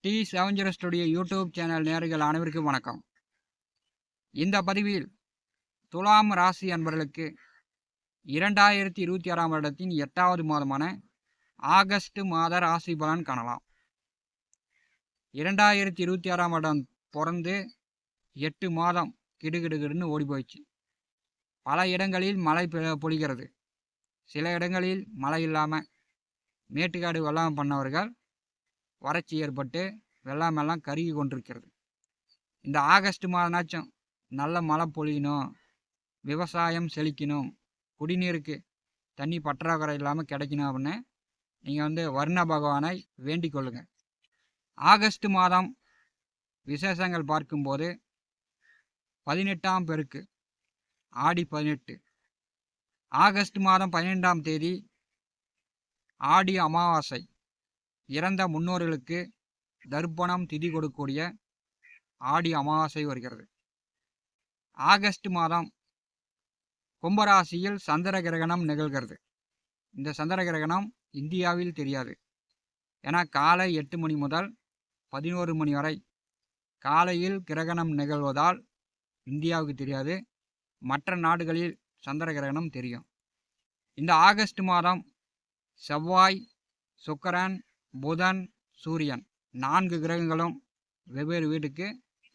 T7 studio YouTube channel நேயர்கள் அனைவருக்கும் வணக்கம். இந்த பதிவில் துலாம் ராசி அன்பர்களுக்கு 2026ஆம் வருடத்தின் 8வது மாதமான ஆகஸ்ட் மாத ராசி பலன் காணலாம். 2026ஆம் வருடம் பிறந்து 8 மாதம் கிடுகிடுகிடுன்னு ஓடி போயிடுச்சு. பல இடங்களில் மழை பொழிகிறது. சில இடங்களில் மழை இல்லாமல் மேட்டுக்காடு வெள்ளாமை பண்ணவர்கள் வறட்சி ஏற்பட்டு வெள்ளாமெல்லாம் கருகி கொண்டிருக்கிறது. இந்த ஆகஸ்ட் மாதனாச்சும் நல்ல மழை பொழியணும், விவசாயம் செழிக்கணும், குடிநீருக்கு தண்ணி பற்றாக்குறை இல்லாமல் கிடைக்கணும் அப்படின்னு நீங்கள் வர்ண பகவானை வேண்டிக் கொள்ளுங்க. ஆகஸ்ட் மாதம் விசேஷங்கள் பார்க்கும்போது 18ஆம் பெருக்கு ஆடி 18, ஆகஸ்ட் மாதம் 12ஆம் தேதி ஆடி அமாவாசை, இறந்த முன்னோர்களுக்கு தர்ப்பணம் திதி கொடுக்கக்கூடிய ஆடி அமாவாசை வருகிறது. ஆகஸ்ட் மாதம் கும்பராசியில் சந்திர கிரகணம் நிகழ்கிறது. இந்த சந்திர கிரகணம் இந்தியாவில் தெரியாது. ஏன்னா காலை 8 மணி முதல் 11 மணி வரை காலையில் கிரகணம் நிகழ்வதால் இந்தியாவுக்கு தெரியாது. மற்ற நாடுகளில் சந்திர கிரகணம் தெரியும். இந்த ஆகஸ்ட் மாதம் செவ்வாய், சுக்கிரன், புதன், சூரியன் 4 கிரகங்களும் வெவ்வேறு வீட்டுக்கு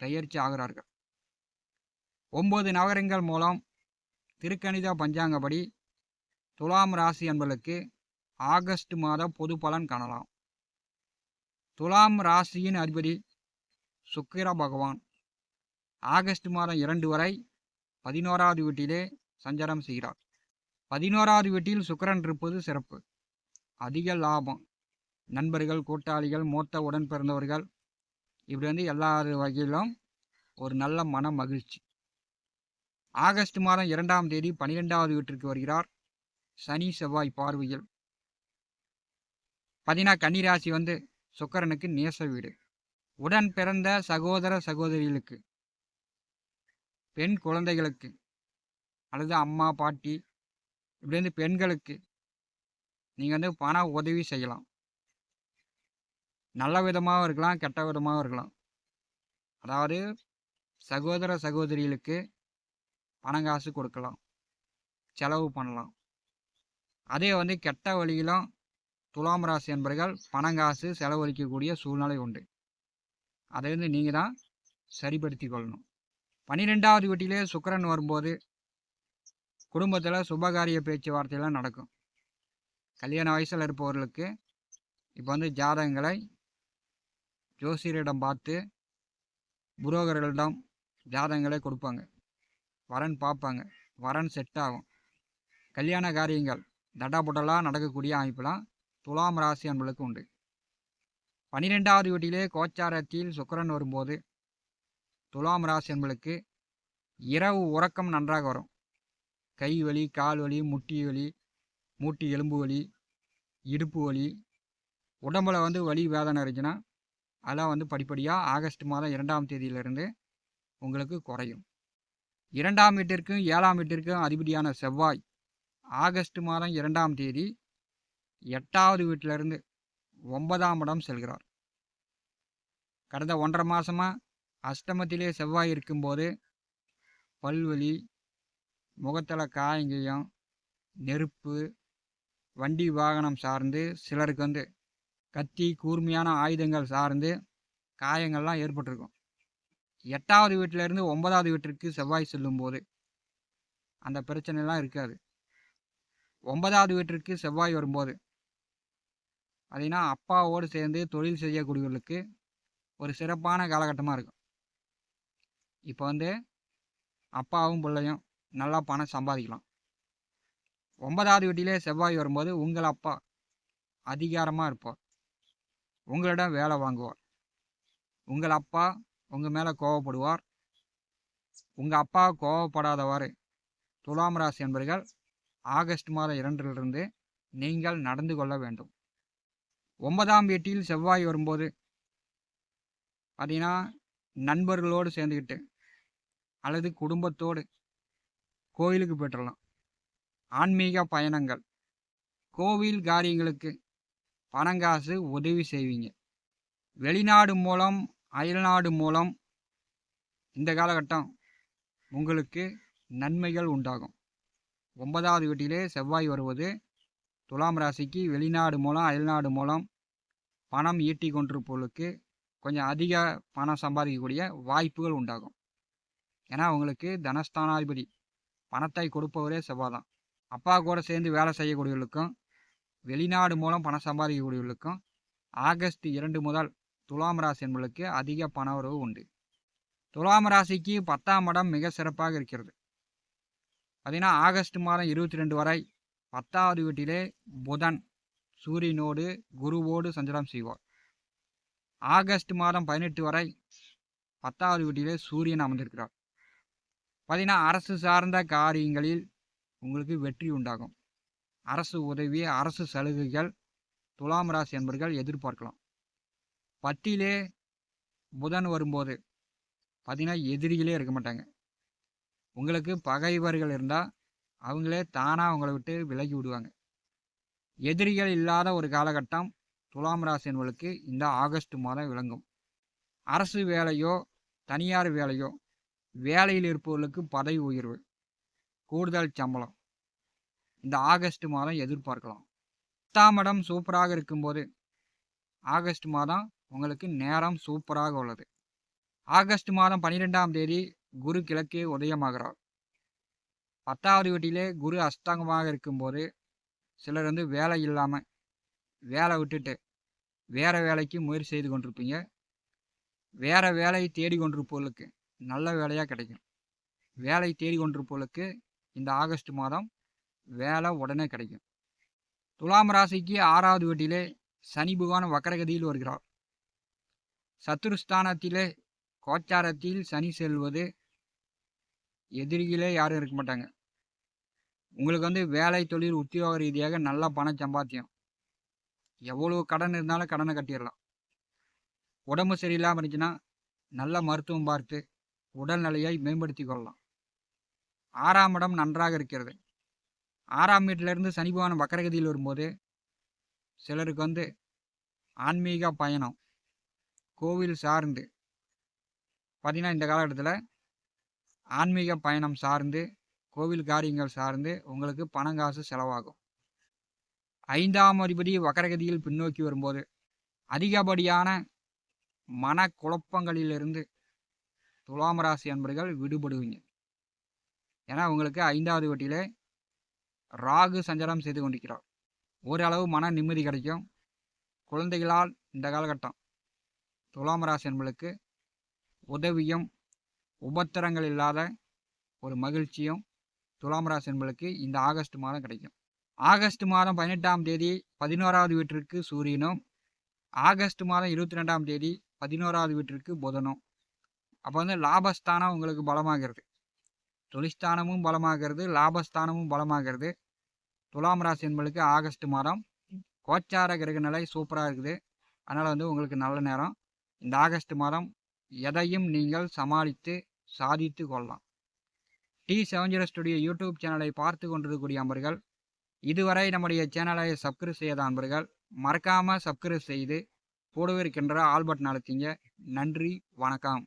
பெயர்ச்சி ஆகிறார்கள். 9 நவகிரகங்கள் மூலம் திருக்கணித பஞ்சாங்கப்படி துலாம் ராசி என்பதற்கு ஆகஸ்ட் மாத பொது பலன் காணலாம். துலாம் ராசியின் அதிபதி சுக்கிர பகவான் ஆகஸ்ட் மாதம் 2 வரை 11வது வீட்டிலே சஞ்சாரம் செய்கிறார். 11வது வீட்டில் சுக்கிரன் இருப்பது சிறப்பு. அதிக லாபம், நண்பர்கள், கூட்டாளிகள், மூத்த உடன் பிறந்தவர்கள், இப்படி எல்லா வகையிலும் ஒரு நல்ல மன மகிழ்ச்சி. ஆகஸ்ட் மாதம் 2ஆம் தேதி 12வது வீட்டிற்கு வருகிறார் சனி செவ்வாய் பார்வையில். கன்னிராசி சுக்கிரனுக்கு நேச வீடு. உடன் பிறந்த சகோதர சகோதரிகளுக்கு, பெண் குழந்தைகளுக்கு அல்லது அம்மா பாட்டி இப்படி பெண்களுக்கு நீங்கள் பண உதவி செய்யலாம். நல்ல விதமாகவும் இருக்கலாம், கெட்ட விதமாகவும் இருக்கலாம். அதாவது சகோதர சகோதரிகளுக்கு பணங்காசு கொடுக்கலாம், செலவு பண்ணலாம். அதே கெட்ட வழியிலும் துலாம் ராசி என்பவர்கள் பணங்காசு செலவழிக்கக்கூடிய சூழ்நிலை உண்டு. அதை நீங்கள் தான் சரிப்படுத்தி கொள்ளணும். 12வது வீட்டிலே சுக்கிரன் வரும்போது குடும்பத்தில் சுபகாரிய பேச்சுவார்த்தையெல்லாம் நடக்கும். கல்யாண வயசில் இருப்பவர்களுக்கு இப்போ ஜாதகங்களை ஜோசியரிடம் பார்த்து புரோகர்களிடம் ஜாதகங்களை கொடுப்பாங்க. வரன் பார்ப்பாங்க, வரன் செட் ஆகும். கல்யாண காரியங்கள் தடாபுடலாக நடக்கக்கூடிய அமைப்பெல்லாம் துலாம் ராசி என்பதற்கு உண்டு. 12வது வீட்டிலே கோச்சாரத்தில் சுக்கிரன் வரும்போது துலாம் ராசி என்பதற்கு இரவு உறக்கம் நன்றாக வரும். கை வலி, கால் வலி, முட்டி வலி, மூட்டி எலும்பு வலி, இடுப்பு வலி, உடம்பில் வலி வேதனை இருந்துச்சுன்னா அதெல்லாம் படிப்படியாக ஆகஸ்ட் மாதம் 2ஆம் தேதியிலிருந்து உங்களுக்கு குறையும். 2ஆம் வீட்டிற்கும் 7ஆம் வீட்டிற்கும் அதிபதியான செவ்வாய் ஆகஸ்ட் மாதம் 2ஆம் தேதி 8வது வீட்டிலிருந்து 9ஆம் இடம் செல்கிறார். கடந்த 1.5 மாதமாக அஷ்டமத்திலே செவ்வாய் இருக்கும்போது பல்வலி, முகத்தில் காயங்கையும், நெருப்பு, வண்டி வாகனம் சார்ந்து, சிலருக்கு கத்தி, கூர்மையான ஆயுதங்கள் சார்ந்து காயங்கள்லாம் ஏற்பட்டிருக்கும். 8வது வீட்டிலிருந்து 9வது வீட்டிற்கு செவ்வாய் செல்லும்போது அந்த பிரச்சனைலாம் இருக்காது. 9வது வீட்டிற்கு செவ்வாய் வரும்போது பார்த்தீங்கன்னா அப்பாவோடு சேர்ந்து தொழில் செய்யக்கூடியவர்களுக்கு ஒரு சிறப்பான காலகட்டமாக இருக்கும். இப்போ அப்பாவும் பிள்ளையும் நல்லா பணம் சம்பாதிக்கலாம். 9வது வீட்டிலே செவ்வாய் வரும்போது உங்கள் அப்பா அதிகாரமாக இருப்பார், உங்களிடம் வேலை வாங்குவார். உங்கள் அப்பா உங்கள் மேலே கோவப்படுவார். உங்கள் அப்பா கோவப்படாதவாறு துலாம் ராசி என்பவர்கள் ஆகஸ்ட் மாதம் 2லிருந்து நீங்கள் நடந்து கொள்ள வேண்டும். 9ஆம் வீட்டில் செவ்வாய் வரும்போது பார்த்தீங்கன்னா நண்பர்களோடு சேர்ந்துக்கிட்டு அல்லது குடும்பத்தோடு கோயிலுக்கு போய்ட்டுடலாம். ஆன்மீக பயணங்கள், கோவில் காரியங்களுக்கு பணங்காசு உதவி செய்வீங்க. வெளிநாடு மூலம் அயல்நாடு மூலம் இந்த காலகட்டம் உங்களுக்கு நன்மைகள் உண்டாகும். 9வது வீட்டிலே செவ்வாய் வருவது துலாம் ராசிக்கு வெளிநாடு மூலம் அயல்நாடு மூலம் பணம் ஈட்டி கொண்டிருப்பவர்களுக்கு கொஞ்சம் அதிக பணம் சம்பாதிக்கக்கூடிய வாய்ப்புகள் உண்டாகும். ஏன்னா உங்களுக்கு தனஸ்தானாதிபதி பணத்தை கொடுப்பவரே செவ்வாய் தான். அப்பா கூட சேர்ந்து வேலை செய்யக்கூடியவர்களுக்கும் வெளிநாடு மூலம் பணம் சம்பாதிக்கக்கூடியவர்களுக்கும் ஆகஸ்ட் 2 முதல் துலாம் ராசி என்பவர்களுக்கு அதிக பண வரவு உண்டு. துலாம் ராசிக்கு 10ஆம் இடம் மிக சிறப்பாக இருக்கிறது. பார்த்தீங்கன்னா ஆகஸ்ட் மாதம் 22 வரை 10வது வீட்டிலே புதன் சூரியனோடு குருவோடு சஞ்சாரம் செய்வார். ஆகஸ்ட் மாதம் 18 வரை 10வது வீட்டிலே சூரியன் அமர்ந்திருக்கிறார். பார்த்தீங்கன்னா அரசு சார்ந்த காரியங்களில் உங்களுக்கு வெற்றி உண்டாகும். அரசு உதவி அரசு சலுகைகள் துலாம் ராசி என்பவர்கள் எதிர்பார்க்கலாம். 10லே புதன் வரும்போது பார்த்தீங்கன்னா எதிரிகளே இருக்க மாட்டாங்க. உங்களுக்கு பகைவர்கள் இருந்தால் அவங்களே தானாக உங்களை விட்டு விலகி விடுவாங்க. எதிரிகள் இல்லாத ஒரு காலகட்டம் துலாம் ராசி என்பவர்களுக்கு இந்த ஆகஸ்ட் மாதம் விளங்கும். அரசு வேலையோ தனியார் வேலையோ வேலையில் இருப்பவர்களுக்கு பதவி உயர்வு கூடுதல் சம்பளம் இந்த ஆகஸ்ட் மாதம் எதிர்பார்க்கலாம். 10ஆம் இடம் சூப்பராக இருக்கும்போது ஆகஸ்ட் மாதம் உங்களுக்கு நேரம் சூப்பராக உள்ளது. ஆகஸ்ட் மாதம் 12ஆம் தேதி குரு கிழக்கே உதயமாகிறார். 10வது வீட்டிலே குரு அஸ்தங்கமாக இருக்கும்போது சிலர் வேலை இல்லாமல் வேலை விட்டுட்டு வேறு வேலைக்கு முயற்சி செய்து கொண்டிருப்பீங்க. வேறு வேலை தேடிக்கொண்டிருப்பவர்களுக்கு நல்ல வேலையாக கிடைக்கும். வேலை தேடிக்கொண்டிருப்பவர்களுக்கு இந்த ஆகஸ்ட் மாதம் வேலை உடனே கிடைக்கும். துலாம் ராசிக்கு 6வது வீட்டிலே சனி பகவான் வக்கரகதியில் வருகிறார். சத்துருஸ்தானத்திலே கோச்சாரத்தில் சனி செல்வது எதிரிகளே யாரும் இருக்க மாட்டாங்க. உங்களுக்கு வேலை தொழில் உத்தியோக ரீதியாக நல்ல பண சம்பாத்தியம். எவ்வளோ கடன் இருந்தாலும் கடனை கட்டிடலாம். உடம்பு சரியில்லாமல் இருந்துச்சுன்னா நல்ல மருத்துவம் பார்த்து உடல்நிலையை மேம்படுத்தி கொள்ளலாம். 6ஆம் இடம் நன்றாக இருக்கிறது. 6ஆம் வீட்டிலிருந்து சனி பகவான் வக்கரகதியில் வரும்போது சிலருக்கு ஆன்மீக பயணம் கோவில் சார்ந்து பார்த்தீங்கன்னா இந்த காலகட்டத்தில் ஆன்மீக பயணம் சார்ந்து கோவில் காரியங்கள் சார்ந்து உங்களுக்கு பணங்காசு செலவாகும். 5ஆம் அதிபதி வக்கரகதியில் பின்னோக்கி வரும்போது அதிகப்படியான மனக்குழப்பங்களிலிருந்து துலாம் ராசி என்பவர்கள் விடுபடுவீங்க. ஏன்னா உங்களுக்கு 5வது வீட்டிலே ராகு சஞ்சாரம் செய்து கொண்டிருக்கிறார். ஓரளவு மன நிம்மதி கிடைக்கும். குழந்தைகளால் இந்த காலகட்டம் துலாம் ராசி என்பவர்களுக்கு உதவியும் உபத்திரங்கள் இல்லாத ஒரு மகிழ்ச்சியும் துலாம் ராசி என்பவர்களுக்கு இந்த ஆகஸ்ட் மாதம் கிடைக்கும். ஆகஸ்ட் மாதம் 18ஆம் தேதி 11வது வீட்டிற்கு சூரியனும் ஆகஸ்ட் மாதம் 22ஆம் தேதி 11வது வீட்டிற்கு புதனும். அப்போ லாபஸ்தானம் உங்களுக்கு பலமாகிறது. தொழில்ஸ்தானமும் பலமாகிறது, லாபஸ்தானமும் பலமாகிறது. துலாம் ராசி என்பவர்களுக்கு ஆகஸ்ட் மாதம் கோச்சார கிரக நிலை சூப்பராக இருக்குது. அதனால் உங்களுக்கு நல்ல நேரம். இந்த ஆகஸ்ட் மாதம் எதையும் நீங்கள் சமாளித்து சாதித்து கொள்ளலாம். T70 ஸ்டுடியோ யூடியூப் சேனலை பார்த்து கொண்டிருக்கக்கூடிய அன்பர்கள், இதுவரை நம்முடைய சேனலை சப்ஸ்கிரைப் செய்யாத அன்பர்கள் மறக்காமல் சப்ஸ்கிரைப் செய்து கூடவே இருக்கின்ற ஆல் பட்டன் அழுத்திங்க. நன்றி, வணக்கம்.